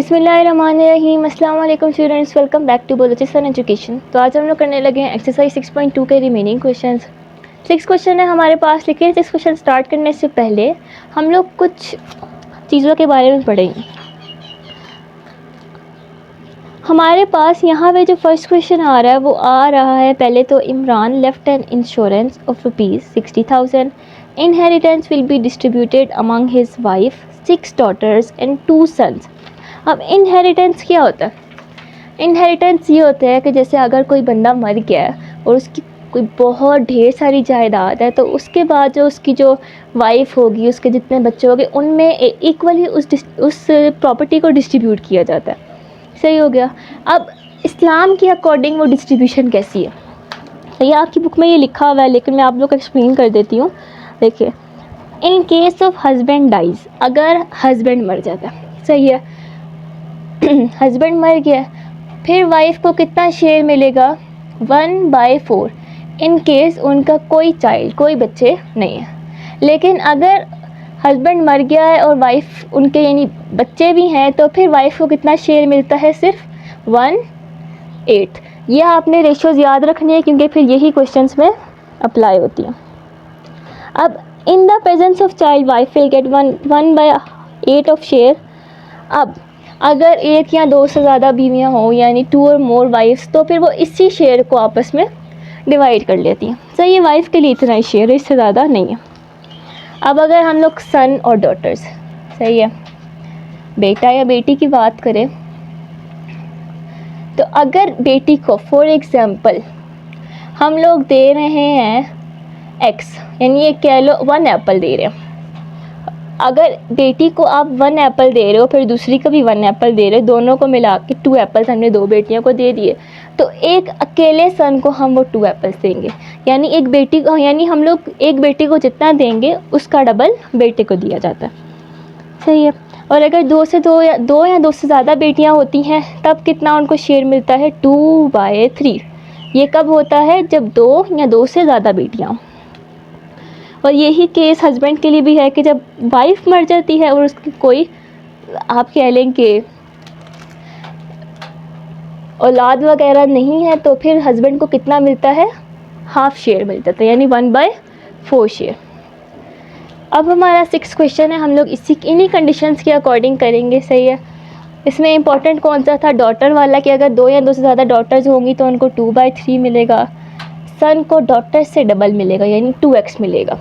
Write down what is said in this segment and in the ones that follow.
बिस्मिल्लाहिर्रहमानिर्रहीम। अस्सलाम वालेकुम students, welcome back to Balochistan education. तो आज हम लोग करने लगे हैं एक्सरसाइज 6.2 के रिमेनिंग क्वेश्चंस। 6 क्वेश्चन है हमारे पास, लेकिन 6 क्वेश्चन स्टार्ट करने से पहले हम लोग कुछ चीज़ों के बारे में पढ़ेंगे। हमारे पास यहाँ पे जो फर्स्ट क्वेश्चन आ रहा है वो आ रहा है, पहले तो Imran left an insurance of ₹60,000। Inheritance will be distributed among his wife, 6 daughters and 2 sons. अब इनहेरिटेंस क्या होता है? इनहेरिटेंस ये होता है कि जैसे अगर कोई बंदा मर गया है और उसकी कोई बहुत ढेर सारी जायदाद है, तो उसके बाद जो उसकी जो वाइफ होगी, उसके जितने बच्चे होंगे, उनमें इक्वली उस प्रॉपर्टी को डिस्ट्रीब्यूट किया जाता है। सही हो गया। अब इस्लाम के अकॉर्डिंग वो डिस्ट्रीब्यूशन कैसी है, तो ये आपकी बुक में ये लिखा हुआ है, लेकिन मैं आप लोग को एक्सप्लेन कर देती हूँ। देखिए, in case of husband dies, अगर हस्बैंड मर जाता है, सही है, हस्बैंड मर गया, फिर वाइफ को कितना शेयर मिलेगा? 1/4, इन केस उनका कोई चाइल्ड, कोई बच्चे नहीं है। लेकिन अगर हस्बैंड मर गया है और वाइफ उनके यानी बच्चे भी हैं, तो फिर वाइफ को कितना शेयर मिलता है? सिर्फ 1/8। ये आपने रेशियोज़ याद रखनी है, क्योंकि फिर यही क्वेश्चंस में अप्लाई होती है। अब in the presence of child, wife will get 1/8 of share. अब अगर एक या दो से ज़्यादा बीवियाँ हों, यानी 2 और मोर वाइफ्स, तो फिर वो इसी शेयर को आपस में डिवाइड कर लेती हैं। सही है, वाइफ के लिए इतना ही शेयर है, इससे ज़्यादा नहीं है। अब अगर हम लोग सन और डॉटर्स, सही है, बेटा या बेटी की बात करें, तो अगर बेटी को फॉर एग्ज़ाम्पल हम लोग दे रहे हैं x, यानी ये कह लो 1 एप्पल दे रहे हैं। अगर बेटी को आप 1 एप्पल दे रहे हो, फिर दूसरी को भी 1 एप्पल दे रहे हो, दोनों को मिला के 2 एप्पल्स हमने 2 बेटियों को दे दिए, तो एक अकेले सन को हम वो 2 एप्पल्स देंगे। यानी एक बेटी को, यानी हम लोग एक बेटी को जितना देंगे उसका डबल बेटे को दिया जाता है। सही है। और अगर दो या दो से ज़्यादा बेटियां होती हैं, तब कितना उनको शेयर मिलता है? 2/3। ये कब होता है? जब 2 या 2 से ज़्यादा बेटियां। और यही केस हस्बैंड के लिए भी है कि जब वाइफ मर जाती है और उसकी कोई, आप कह लें कि औलाद वगैरह नहीं है, तो फिर हस्बैंड को कितना मिलता है? हाफ शेयर मिल जाता है, यानी 1/4 शेयर। अब हमारा 6 क्वेश्चन है, हम लोग इन्हीं कंडीशंस के अकॉर्डिंग करेंगे। सही है। इसमें इंपॉर्टेंट कौन सा था? डॉटर वाला, कि अगर 2 या 2 से ज़्यादा डॉटर्स होंगी तो उनको 2/3 मिलेगा। सन को डॉटर से डबल मिलेगा, यानी 2x मिलेगा।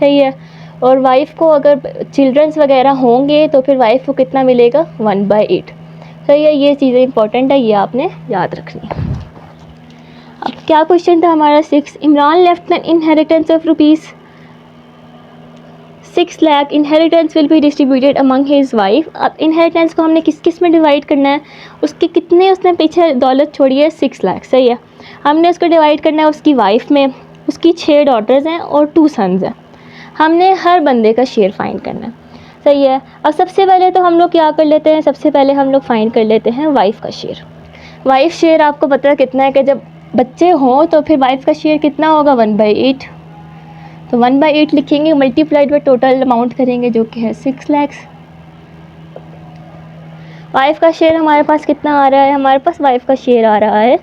सही है। और वाइफ को अगर चिल्ड्रंस वगैरह होंगे तो फिर वाइफ को कितना मिलेगा? 1/8। सही है। ये चीज़ें इंपॉर्टेंट है, ये आपने याद रखनी है। अब क्या क्वेश्चन था हमारा 6? Imran left N inheritance of ₹6 lakh. Inheritance will be distributed among his wife. अब इनहेरिटेंस को हमने किस किस में डिवाइड करना है? उसके कितने उसने पीछे दौलत छोड़ी है? 6 लाख। सही है। हमने उसको डिवाइड करना है उसकी वाइफ में। उसकी 6 डॉटर्स हैं और 2 सन्स हैं। हमने हर बंदे का शेयर फाइंड करना है। सही है। अब सबसे पहले तो हम लोग क्या कर लेते हैं? सबसे पहले हम लोग फाइंड कर लेते हैं वाइफ का शेयर। वाइफ शेयर आपको पता है कितना है, कि जब बच्चे हों तो फिर वाइफ का शेयर कितना होगा? 1/8। तो 1/8 लिखेंगे, मल्टीप्लाइड बाय टोटल अमाउंट करेंगे, जो कि है 6 लाख। वाइफ का शेयर हमारे पास कितना आ रहा है? हमारे पास वाइफ का शेयर आ रहा है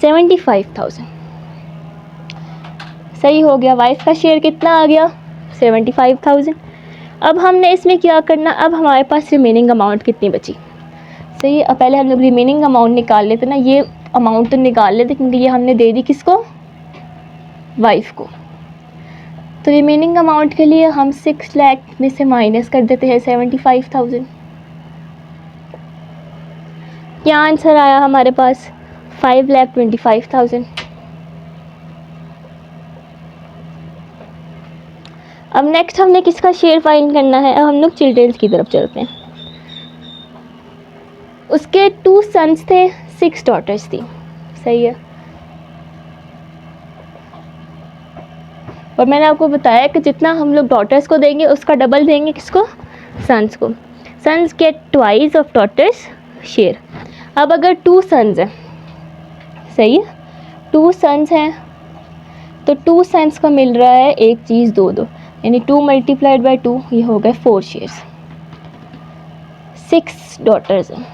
75,000। सही हो गया। वाइफ का शेयर कितना आ गया? 75,000। अब हमने इसमें क्या करना? अब हमारे पास रिमेनिंग अमाउंट कितनी बची? सही है। अब पहले हम लोग रिमेनिंग अमाउंट निकाल लेते ना, ये अमाउंट तो निकाल लेते, क्योंकि ये हमने दे दी किसको? वाइफ को। तो रिमेनिंग अमाउंट के लिए हम 6 लाख में से माइनस कर देते हैं 75,000। क्या आंसर आया हमारे पास? 5,25,000। अब नेक्स्ट हमने किसका शेयर फाइंड करना है? अब हम लोग चिल्ड्रंस की तरफ चलते हैं। उसके 2 सन्स थे, 6 डॉटर्स थी। सही है। और मैंने आपको बताया कि जितना हम लोग डॉटर्स को देंगे उसका डबल देंगे किसको? सन्स को। Sons get twice of daughters share. अब अगर 2 सन्स हैं, सही है, 2 सन्स हैं, तो 2 सन्स को मिल रहा है एक चीज़ 2, यानी 2 × 2, ये हो गए 4 शेयर्स। 6 डॉटर्स हैं।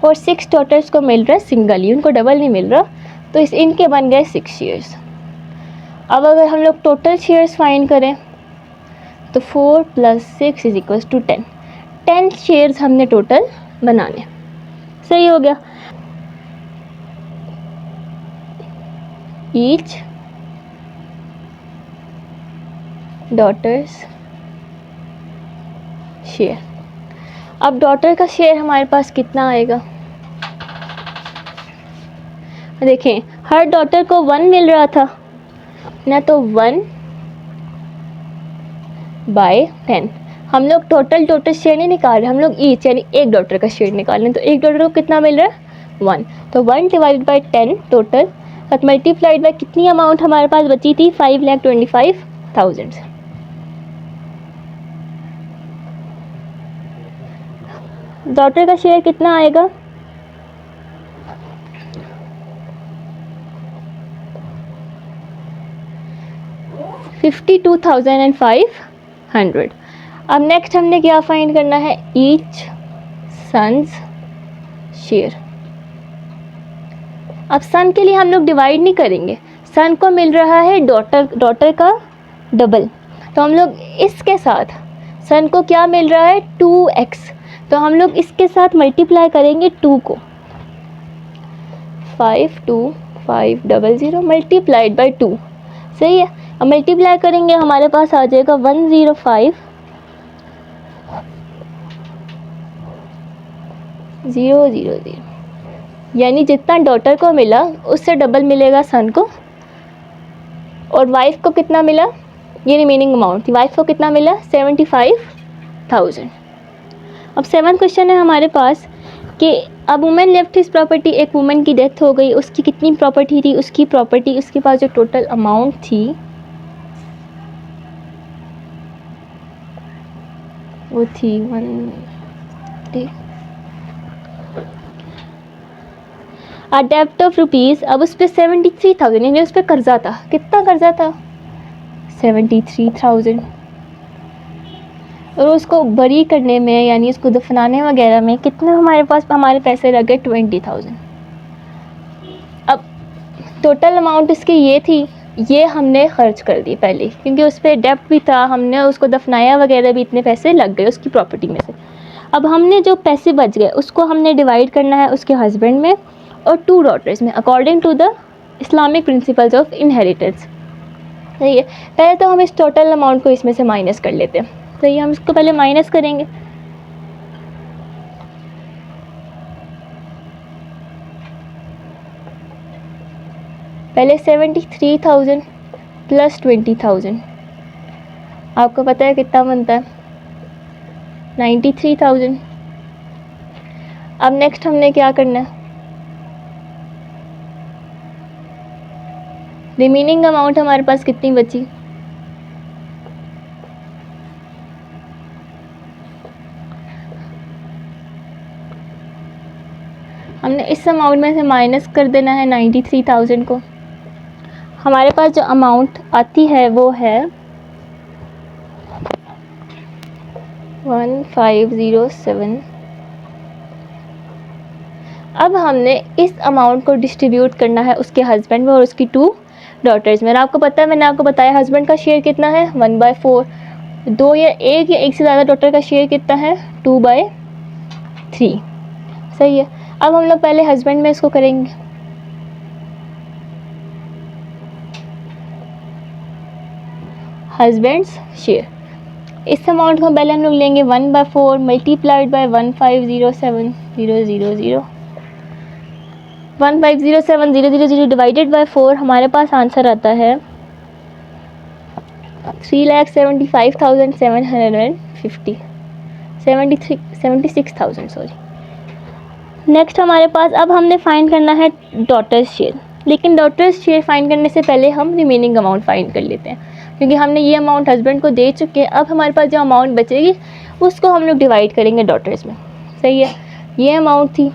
और 6 डॉटर्स को मिल रहा है सिंगली, उनको डबल नहीं मिल रहा, तो इनके बन गए 6 शेयर्स। अब अगर हम लोग टोटल शेयर्स फाइंड करें तो 4 + 6 = 10। 10 शेयर्स हमने टोटल बनाने। सही हो गया। Each daughters share. अब डॉटर का शेयर हमारे पास कितना आएगा, देखें हर डॉटर को 1 मिल रहा था ना, तो 1/10। हम लोग टोटल शेयर नहीं निकाल रहे, हम लोग ईच यानी एक डॉटर का शेयर निकाल रहे हैं। तो एक डॉटर को कितना मिल रहा है, 1, तो 1/10 टोटल, और मल्टीप्लाइड बाय कितनी अमाउंट हमारे पास बची थी, 5,25,000। डॉटर का शेयर कितना आएगा, 52,500। अब नेक्स्ट हमने क्या फाइंड करना है, ईच सन्स शेयर। अब सन के लिए हम लोग डिवाइड नहीं करेंगे, सन को मिल रहा है डॉटर का डबल, तो हम लोग इसके साथ सन को क्या मिल रहा है, 2x, तो हम लोग इसके साथ मल्टीप्लाई करेंगे 2 को, 52500 मल्टीप्लाइड बाय 2। सही है। अब मल्टीप्लाई करेंगे हमारे पास आ जाएगा 105,000, यानी जितना डॉटर को मिला उससे डबल मिलेगा सन को। और वाइफ को कितना मिला, ये रिमेनिंग अमाउंट थी, वाइफ को कितना मिला, 75,000। अब 7th क्वेश्चन है हमारे पास कि अब वुमेन लेफ्ट हिज प्रॉपर्टी, एक वुमेन की डेथ हो गई, उसकी कितनी प्रॉपर्टी थी, उसकी प्रॉपर्टी उसके पास जो टोटल अमाउंट थी वो थी 1 आ डेप्ट ऑफ रुपीज़। अब उस पर 73,000 यानी उस पर कर्जा था, कितना कर्जा था, 73,000। और उसको बरी करने में यानी उसको दफनाने वगैरह में कितना हमारे पैसे लगे, 20,000। अब टोटल अमाउंट इसकी ये थी, ये हमने खर्च कर दी पहले, क्योंकि उस पर डेप्ट भी था, हमने उसको दफनाया वगैरह भी, इतने पैसे लग गए उसकी प्रॉपर्टी में से। अब हमने जो पैसे बच गए उसको हमने डिवाइड करना है उसके हस्बैंड में और 2 डॉटर्स में according to the Islamic principles of inheritance. सही है। पहले तो हम इस टोटल अमाउंट को इसमें से माइनस कर लेते हैं। सही है, हम इसको पहले माइनस करेंगे। पहले 73,000 प्लस 20,000 आपको पता है कितना बनता है, 93,000। अब नेक्स्ट हमने क्या करना है, रिमेनिंग अमाउंट हमारे पास कितनी बची, हमने इस अमाउंट में से माइनस कर देना है 93,000 को। हमारे पास जो अमाउंट आती है वो है 1507। अब हमने इस अमाउंट को डिस्ट्रीब्यूट करना है उसके हस्बैंड में और उसकी 2 डॉटर्स में। मैंने आपको बताया हस्बैंड का शेयर कितना है, 1/4। 2 या एक से ज़्यादा डॉटर का शेयर कितना है, 2/3। सही है। अब हम लोग पहले हस्बैंड में इसको करेंगे। हस्बैंड्स शेयर, इस अमाउंट को पहले हम लोग लेंगे 1/4 मल्टीप्लाइड बाय 1507,000। 1507,000 डिवाइडेड बाय 4, हमारे पास आंसर आता है 3,75,750 76,000 सॉरी। नेक्स्ट हमारे पास अब हमने फाइंड करना है डॉटर्स शेयर, लेकिन डॉटर्स शेयर फाइंड करने से पहले हम रिमेनिंग अमाउंट फाइंड कर लेते हैं, क्योंकि हमने ये अमाउंट हस्बैंड को दे चुके हैं। अब हमारे पास जो अमाउंट बचेगी उसको हम लोग डिवाइड करेंगे डॉटर्स में। सही है, ये अमाउंट थी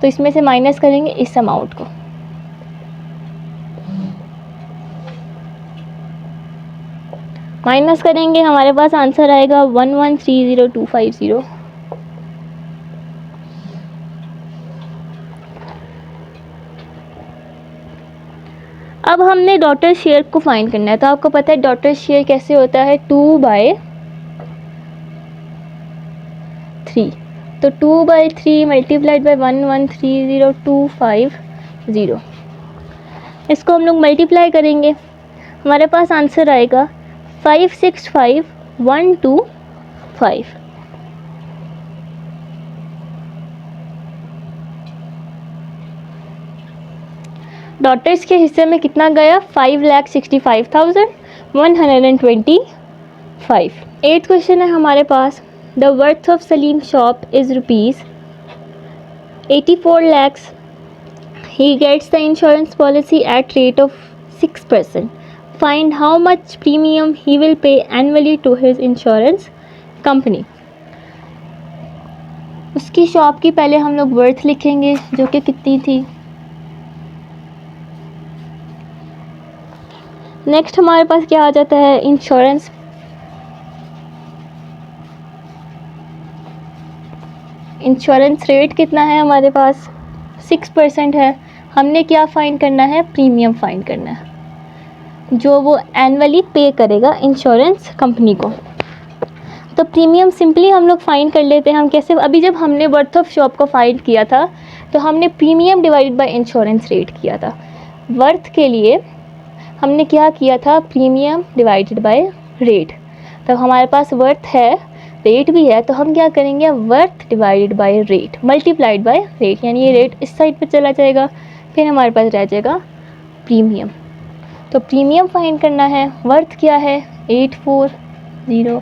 तो इसमें से माइनस करेंगे इस अमाउंट को। माइनस करेंगे हमारे पास आंसर आएगा 1130,250। अब हमने डॉटर शेयर को फाइंड करना है, तो आपको पता है डॉटर शेयर कैसे होता है, 2/3। तो 2/3 मल्टीप्लाइड बाई 1130250, इसको हम लोग मल्टीप्लाई करेंगे, हमारे पास आंसर आएगा 565125। डॉटर्स के हिस्से में कितना गया, 5,65,125। 8th क्वेश्चन है हमारे पास, the worth of Salim shop is ₹84 lakhs. He gets the insurance policy at rate of 6%. Find how much premium he will pay annually to his insurance company. उसकी शॉप की पहले हम लोग वर्थ लिखेंगे जो कि कितनी थी। नेक्स्ट हमारे पास क्या आ जाता है, इंश्योरेंस। इंश्योरेंस रेट कितना है हमारे पास, 6% है। हमने क्या फाइंड करना है, प्रीमियम फाइंड करना है जो वो एनुअली पे करेगा इंश्योरेंस कंपनी को। तो प्रीमियम सिंपली हम लोग फाइंड कर लेते हैं। हम कैसे, अभी जब हमने वर्थ ऑफ शॉप को फाइंड किया था तो हमने premium divided by insurance rate किया था। वर्थ के लिए हमने क्या किया था, प्रीमियम डिवाइडेड बाय रेट। तो हमारे पास वर्थ है, रेट भी है, तो हम क्या करेंगे, worth divided by rate multiplied by rate, यानी ये रेट इस साइड पे चला जाएगा, फिर हमारे पास रह जाएगा प्रीमियम। तो प्रीमियम फाइंड करना है, वर्थ क्या है 840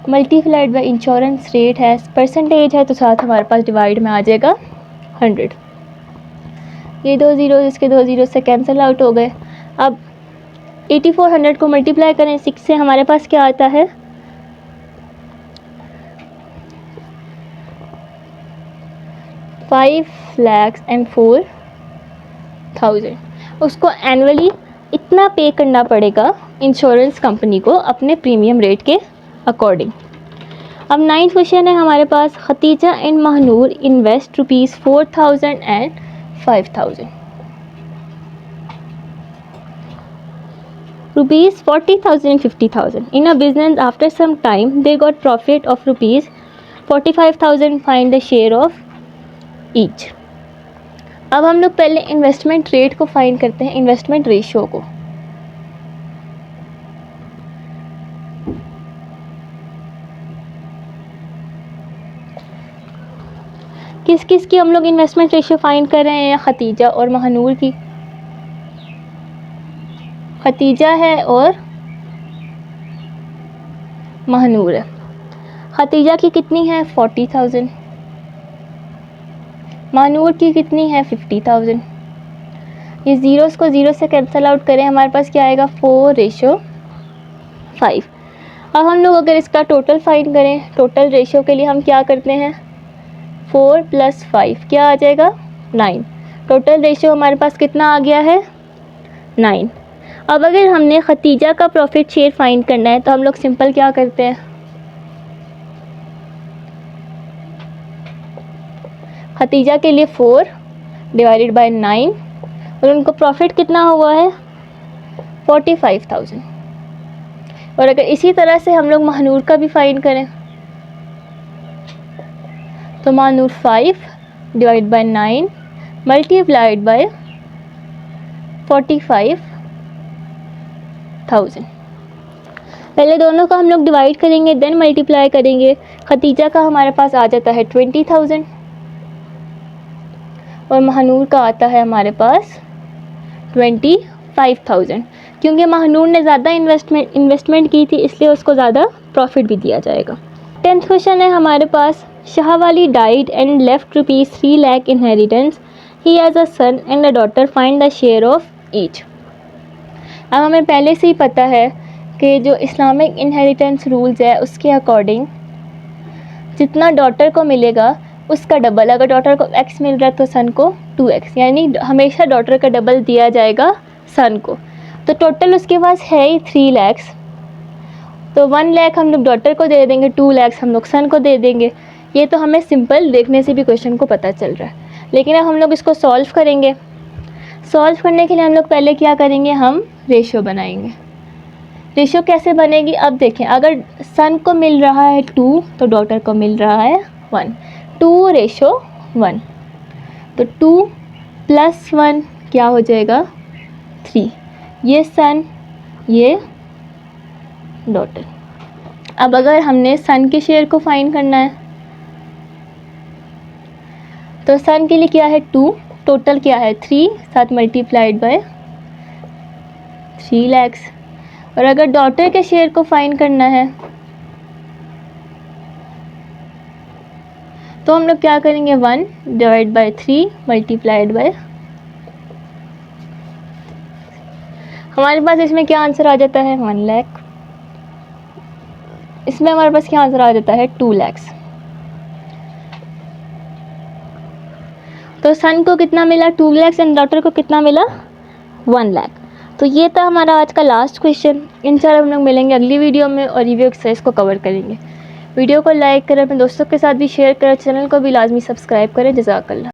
मल्टीप्लाइड बाय इंश्योरेंस रेट है, परसेंटेज है, तो साथ हमारे पास डिवाइड में आ जाएगा 100। ये 2 ज़ीरो, इसके 2 ज़ीरो से कैंसिल आउट हो गए। अब 8400 को मल्टीप्लाई करें 6 से, हमारे पास क्या आता है 5,04,000। उसको एनुअली इतना पे करना पड़ेगा इंश्योरेंस कंपनी को अपने प्रीमियम रेट के अकॉर्डिंग। अब 9th क्वेश्चन है हमारे पास, Khatija and Mahnoor invest ₹4,000 and 5,000। ₹40,000 and 50,000 in a business. After some time they got profit of ₹45,000. Find the share of each. अब हम लोग पहले इन्वेस्टमेंट रेट को फाइंड करते हैं, इन्वेस्टमेंट रेशियो को। किस किस की हम लोग इन्वेस्टमेंट रेशियो फाइंड कर रहे हैं, खतीजा और महनूर की। खतीजा है और महनूर है। खतीजा की कितनी है 40,000, महनूर की कितनी है 50,000। ये ज़ीरोस को ज़ीरो से कैंसिल आउट करें, हमारे पास क्या आएगा 4:5। अब हम लोग अगर इसका टोटल फाइंड करें, टोटल रेशियो के लिए हम क्या करते हैं, 4 + 5 क्या आ जाएगा 9। टोटल रेशियो हमारे पास कितना आ गया है 9। अब अगर हमने खतीजा का प्रॉफिट शेयर फाइंड करना है तो हम लोग सिंपल क्या करते हैं, खतीजा के लिए 4 डिवाइडेड बाय 9 और उनको प्रॉफिट कितना हुआ है 45,000। और अगर इसी तरह से हम लोग महनूर का भी फाइंड करें तो Mahnoor 5 divide by 9 multiplied by 45,000। पहले दोनों का हम लोग डिवाइड करेंगे देन मल्टीप्लाई करेंगे। खतीजा का हमारे पास आ जाता है 20,000 और महनूर का आता है हमारे पास 25,000। क्योंकि महनूर ने ज़्यादा इन्वेस्टमेंट की थी इसलिए उसको ज़्यादा प्रॉफिट भी दिया जाएगा। 10th क्वेश्चन है हमारे पास, Shahwali died and left ₹3 lakh inheritance. He has a son and a daughter. Find the share of each. अब हमें पहले से ही पता है कि जो इस्लामिक इनहेरिटेंस रूल्स है उसके अकॉर्डिंग जितना डॉटर को मिलेगा उसका डबल, अगर डॉटर को x मिल रहा है तो सन को 2x, यानी हमेशा डॉटर का डबल दिया जाएगा सन को। तो टोटल उसके पास है ही 3 lakhs, तो 1 lakh हम लोग डॉटर को दे देंगे, 2 lakhs हम लोग सन को दे देंगे। ये तो हमें सिंपल देखने से भी क्वेश्चन को पता चल रहा है। लेकिन अब हम लोग इसको सॉल्व करेंगे। सॉल्व करने के लिए हम लोग पहले क्या करेंगे, हम रेशो बनाएंगे। रेशो कैसे बनेगी, अब देखें, अगर सन को मिल रहा है 2 तो डॉटर को मिल रहा है 1, 2:1, तो 2 + 1 क्या हो जाएगा 3, ये सन ये डॉटर। अब अगर हमने सन के शेयर को फाइंड करना है तो सन के लिए क्या है 2, टोटल क्या है 3, साथ मल्टीप्लाइड बाय 3 lakhs। और अगर डॉटर के शेयर को फाइंड करना है तो हम लोग क्या करेंगे 1/3 मल्टीप्लाइड बाय, हमारे पास इसमें क्या आंसर आ जाता है 1 लाख, इसमें हमारे पास क्या आंसर आ जाता है 2 lakhs। तो सन को कितना मिला 2 lakhs एंड डॉटर को कितना मिला 1 लाख। तो ये था हमारा आज का लास्ट क्वेश्चन। इंशाल्लाह हम लोग मिलेंगे अगली वीडियो में और रिव्यू एक्सरसाइज को कवर करेंगे। वीडियो को लाइक करें, अपने दोस्तों के साथ भी शेयर करें, चैनल को भी लाजमी सब्सक्राइब करें। जज़ाकल्लाह।